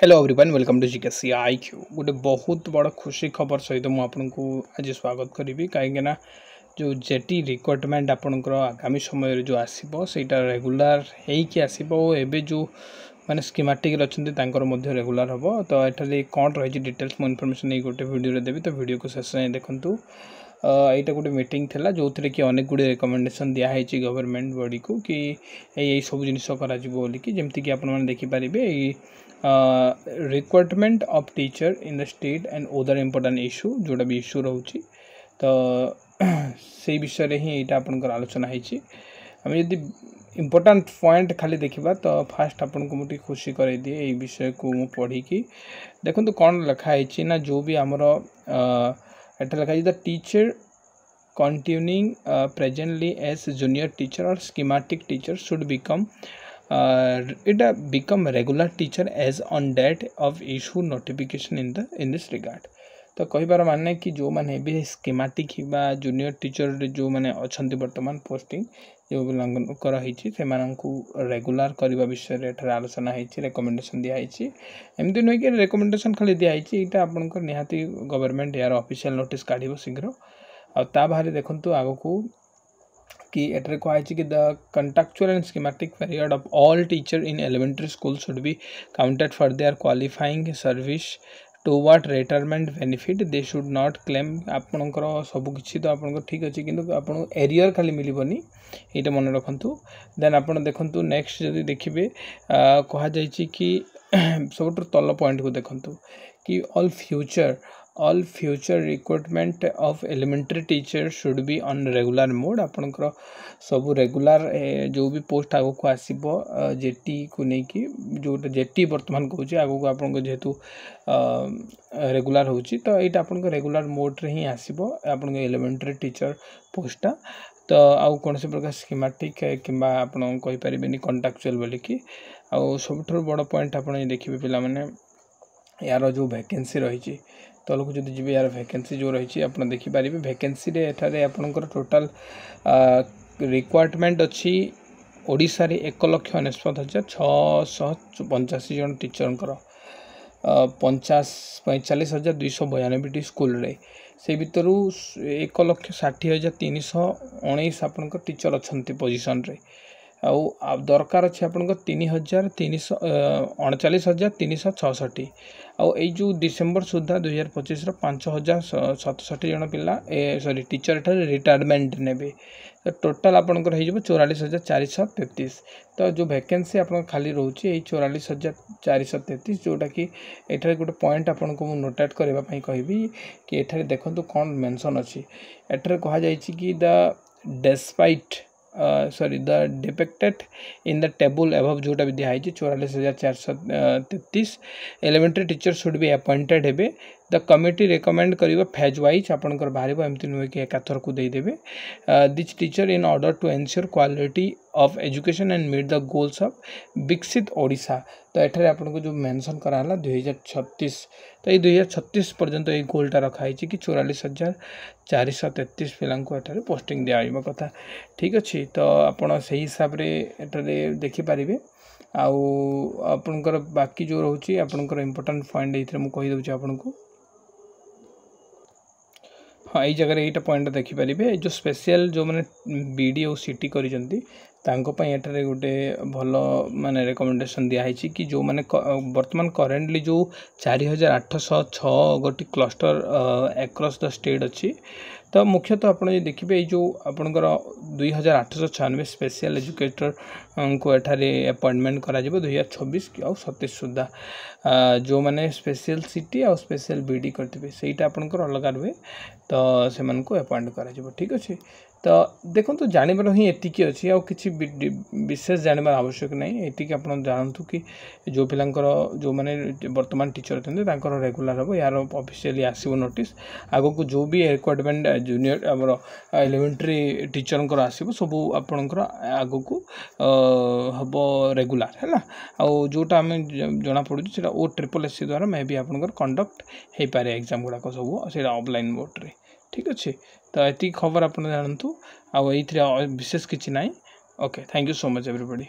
Hello everyone welcome to GKC IQ गोटे बहुत बड़ खुशी खबर सहित मुझे आज स्वागत करी कहीं जो जेटी रिक्रुटमेंट आपंकर आगामी समय जो आसो सहीटा रेगुलार होबे जो माने स्कीमेटिक अच्छा रेगुलार हम तो ये कौन रही डिटेल्स मुझे इनफॉरमेशन नहीं गोटे वीडियो देवी तो वीडियो को शेष देखूँ यहाँ गोटे मीटिंग थी जो थी कि अनेक गुड़े रिकमेंडेसन दिखाई गवर्नमेंट बॉडी को कि यही सब जिन जमीक आपने देखिपारे requirement of teacher in the state and other important issue जोटा भी इश्यू रोचे तो से विषय ही यहाँ आपंकर आलोचना होती आम जब इम्पोर्टाट पॉइंट खाली देखा तो फास्ट आपन को मुझे खुशी कर दिए यही विषय को मु पढ़ी देखो कौन लिखाई ना जो भी आमर एट लिखाई the teacher continuing presently as junior teacher और schematic teacher should become it become regular teacher as on date of issue notification in this regard तो कहीबार माने कि जो मैंने भी स्कीमेटिक जूनियर टीचर जो मैंने अच्छा बर्तमान पोस्टिंग जो रही से रेगुलार करने विषय आलोचना होती रेकमेंडेसन दिखाई एमती नुह कि रेकमेंडेसन खाली दिखाई यहाँ आपंकर निहाती गवर्नमेंट यार ऑफिशियल नोटिस काढ़ शीघ्र आ बाहर देखूँ आग को कि एटर कहुई कि the contractual and schematic period of all teacher in elementary school should be counted for their qualifying service toward retirement benefit they should not claim आपणकर सबकि तो आप ठीक अच्छे कि आपको एरियर खाली मिलबनी ये मन रखु देन आप देखु नेक्स्ट जब देखिए कहुई कि सब तल पॉइंट को देखूँ कि all future recruitment of elementary teachers should be on regular mode आपनकर सब रेगुलर जो भी पोस्ट आगो को आसीबो जेटी को नहीं कि जो जेटी वर्तमान कहूँ आगो को आपन जेहेतु रेगुलर होची तो यहाँ आपन रेगुलर मोड रे ही आसीबो आपन एलिमेंटरी टीचर पोस्टा तो आउ कौन से प्रकार स्कीमेटिक कि आपन कहि परिबेनी कॉन्ट्रैक्चुअल बोली कि आउ सबठो बड़ पॉइंट आपन देखिबे पिला माने यार जो वैकेंसी रही तल को जब जी यार वैकेंसी जो रही आप देखिपारे वैकेंसी एठारे आपनकर टोटाल रिक्वायरमेंट अच्छी ओडिशा रे 1,49,685 जन टीचर 45,292 स्कूल रे से भितर 1,60,319 आपनकर टीचर अच्छा पोजिशन रे आउ दरकार अच्छे आप 3,39,366 आउ जो डिसेम्बर सुधा 2025 5,067 जन पिला सॉरी टीचर एठारे रिटायरमेंट नेबे तो टोटाल आपंकर हो 44,433 तो जो वैकेंसी आप खाली रोचे यही 44,433 जोटा कि एठारे गोटे पॉइंट आपन को नोटेट करने कहबी कि एठारे देखो कौन मेंशन अच्छी एठारे कहुई कि the despite the depicted in the table above जोटा भी दिखाई 44,433 elementary teacher should be appointed हेबे द कमिटी रेकमेंड करिवो फेज वाइज आपनकर बाहर एमती नुहे कि एकाथर को देदेवे this teacher in order to ensure quality of education and meet the goals of Viksit Odisha तो एठारे आपनको जो मेंशन कराला 2036 तो ये 2036 पर्यंत ये गोलटा रखाई कि 44,433 पिला एठारे पोस्टिंग दिया कथा ठीक अच्छे तो आपड़ से हिसाब से एठारे देखिपारे आपनकर बाकी जो रोचे आपनकर इम्पोर्टेंट पॉइंट ये मुझे आपको हाँ ये जगह यहाँ पॉइंट देखिपारे जो स्पेशल जो मैंने बीडी और सीटी करी एठारे गोटे भल माने रिकमेंडेसन दिखाई कि जो मैंने वर्तमान करेन्टली जो 4,806 गोटी क्लस्टर एक्रॉस द स्टेट अच्छी तो मुख्यतः आप देखिए जो आपंकर 2,896 स्पेशल एजुकेटर को एठारे अपॉइंटमेंट करा 2026 और 27 सुधा जो मैंने स्पेशल सीटी और स्पेशल बीडी करते सहीटा आपंकर अलग रुए तो से अपॉइंट करा ठीक अच्छे तो देखो तो जानवर ही एतिकी अच्छी आउ कि विशेष जानवर आवश्यक नहीं एतिकी आप जानतु कि जो पिलांकर जो मैंने वर्तमान टीचर अच्छा रेगुलर हम यार ऑफिशियली आसो नोटिस आगो को जो भी रिक्वायरमेंट जूनियर आमर एलिमेंटरी टीचर आसो सब आपणकर आगो को हम रेगुलर है आउ जोटा आम जना पड़ू से OSSC द्वारा मे भी आपंकर कंडक्ट हो पारे एग्जाम गुड़ाक सब से ऑफलाइन मोड रे ठीक अच्छे तो ये खबर आप जानतु आ विशेष किसी ना okay thank you so much everybody.